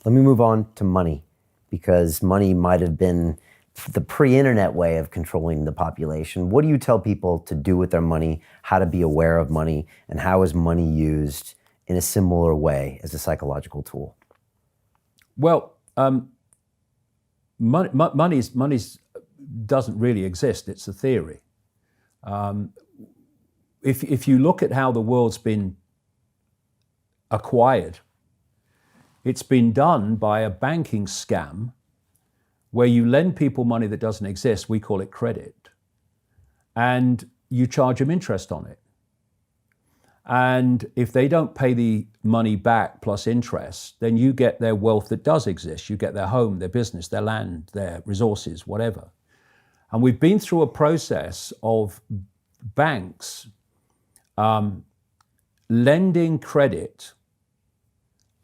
Let me move on to money, because money might have been the pre-internet way of controlling the population. What do you tell people to do with their money, how to be aware of money, and how is money used in a similar way as a psychological tool? Well, money doesn't really exist. It's a theory. If you look at how the world's been acquired, it's been done by a banking scam where you lend people money that doesn't exist. We call it credit. And you charge them interest on it. And if they don't pay the money back plus interest, then you get their wealth that does exist. You get their home, their business, their land, their resources, whatever. And we've been through a process of banks lending credit,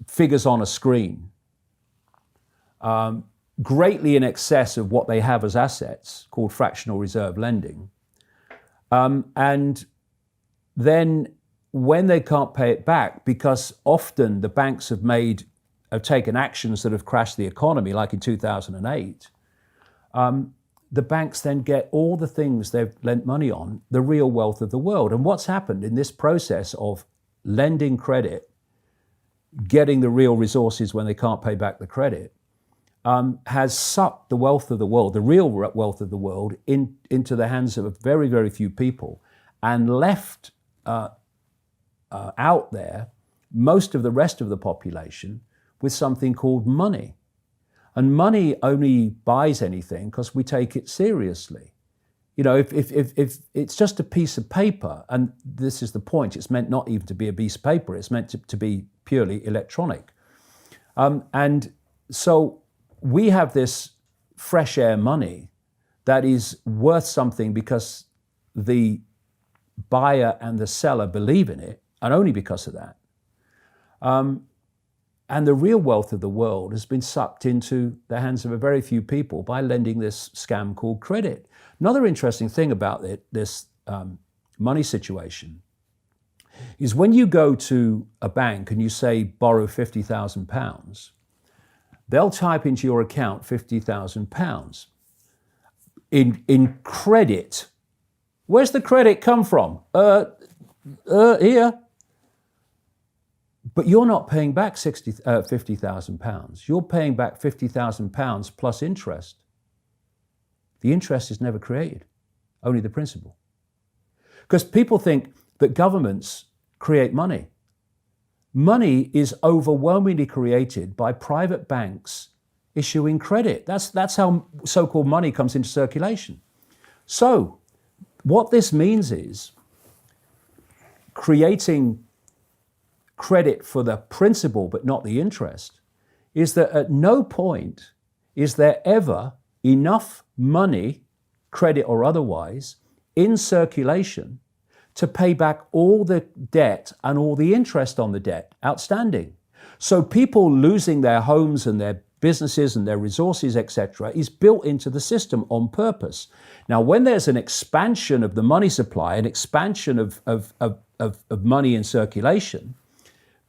figures on a screen, greatly in excess of what they have as assets, called fractional reserve lending. And then when they can't pay it back, because often the banks have taken actions that have crashed the economy, like in 2008, the banks then get all the things they've lent money on, the real wealth of the world. And what's happened in this process of lending credit, getting the real resources when they can't pay back the credit, has sucked the wealth of the world, the real wealth of the world, into the hands of a very, very few people, and left out there most of the rest of the population with something called money. And money only buys anything because we take it seriously. You know, if it's just a piece of paper, and this is the point, it's meant not even to be a piece of paper, it's meant to be purely electronic. And so we have this fresh air money that is worth something because the buyer and the seller believe in it, and only because of that. And the real wealth of the world has been sucked into the hands of a very few people by lending this scam called credit. Another interesting thing about this money situation is when you go to a bank and you say, borrow £50,000, they'll type into your account £50,000 in credit. Where's the credit come from? Here. But you're not paying back £50,000. You're paying back £50,000 plus interest. The interest is never created, only the principal. Because people think that governments create money. Money is overwhelmingly created by private banks issuing credit. That's how so-called money comes into circulation. So what this means is creating credit for the principal but not the interest, is that at no point is there ever enough money, credit or otherwise, in circulation to pay back all the debt and all the interest on the debt outstanding. So people losing their homes and their businesses and their resources, etc., is built into the system on purpose. Now, when there's an expansion of the money supply, an expansion of money in circulation,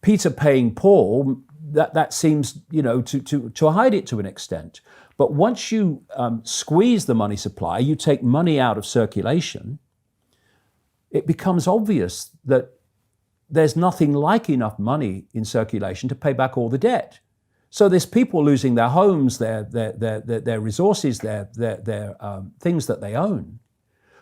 Peter paying Paul, that seems, to hide it to an extent. But once you squeeze the money supply, you take money out of circulation, it becomes obvious that there's nothing like enough money in circulation to pay back all the debt. So there's people losing their homes, their resources, their things that they own,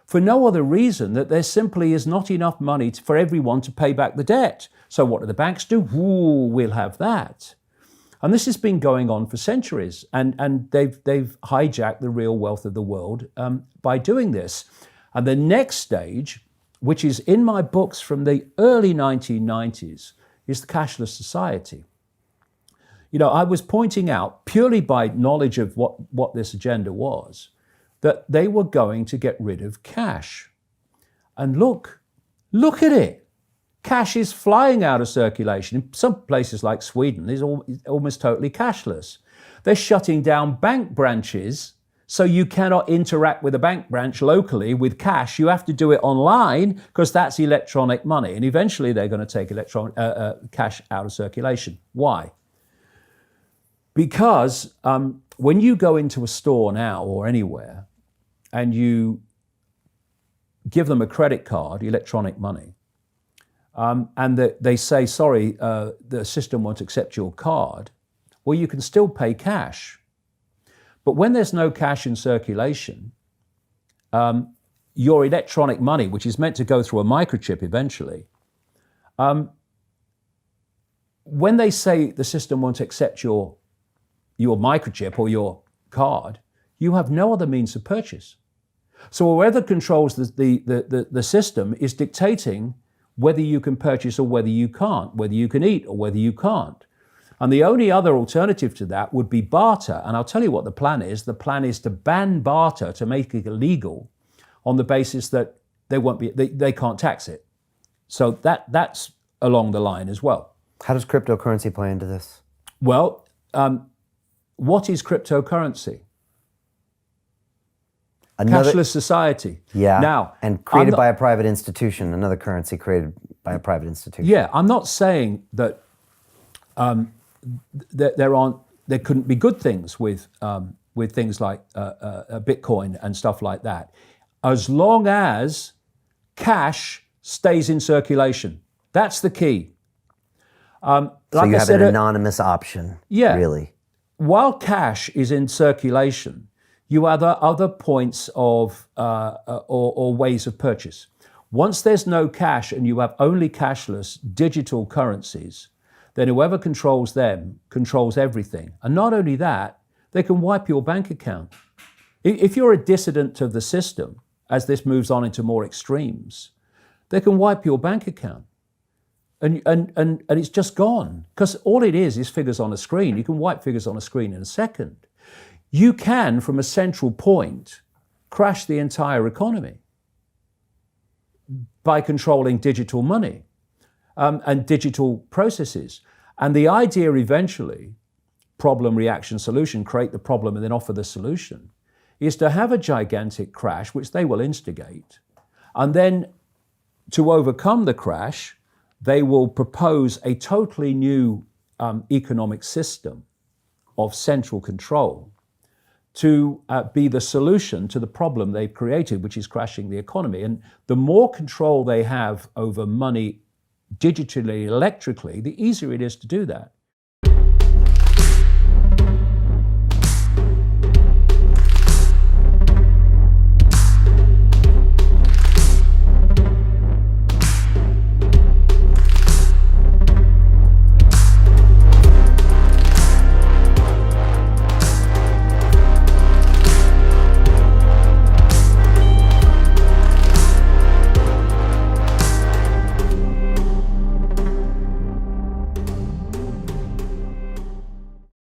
for no other reason that there simply is not enough money for everyone to pay back the debt. So what do the banks do? Ooh, we'll have that. And this has been going on for centuries, and they've hijacked the real wealth of the world by doing this. And the next stage, which is in my books from the early 1990s, is the cashless society. I was pointing out, purely by knowledge of what this agenda was, that they were going to get rid of cash. And look at it. Cash is flying out of circulation. In some places like Sweden, it's almost totally cashless. They're shutting down bank branches, so you cannot interact with a bank branch locally with cash. You have to do it online because that's electronic money. And eventually, they're going to take cash out of circulation. Why? Because when you go into a store now or anywhere and you give them a credit card, electronic money, and they say, sorry, the system won't accept your card, well, you can still pay cash. But when there's no cash in circulation, your electronic money, which is meant to go through a microchip eventually, when they say the system won't accept your microchip or your card, you have no other means of purchase. So whoever controls the system is dictating whether you can purchase or whether you can't, whether you can eat or whether you can't. And the only other alternative to that would be barter. And I'll tell you what the plan is. The plan is to ban barter, to make it illegal on the basis that they can't tax it. So that's along the line as well. How does cryptocurrency play into this? Well, what is cryptocurrency? Cashless society. Yeah. Now, and created by a private institution, another currency created by a private institution. Yeah, I'm not saying that there couldn't be good things with things like Bitcoin and stuff like that, as long as cash stays in circulation. That's the key. So you have an anonymous option. Yeah. Really. While cash is in circulation, you have other points of or ways of purchase. Once there's no cash and you have only cashless digital currencies, then whoever controls them controls everything. And not only that, they can wipe your bank account. If you're a dissident of the system, as this moves on into more extremes, they can wipe your bank account. And it's just gone. Because all it is figures on a screen. You can wipe figures on a screen in a second. You can, from a central point, crash the entire economy by controlling digital money and digital processes. And the idea eventually, problem, reaction, solution, create the problem and then offer the solution, is to have a gigantic crash, which they will instigate. And then to overcome the crash, they will propose a totally new economic system of central control to be the solution to the problem they've created, which is crashing the economy. And the more control they have over money digitally, electrically, the easier it is to do that.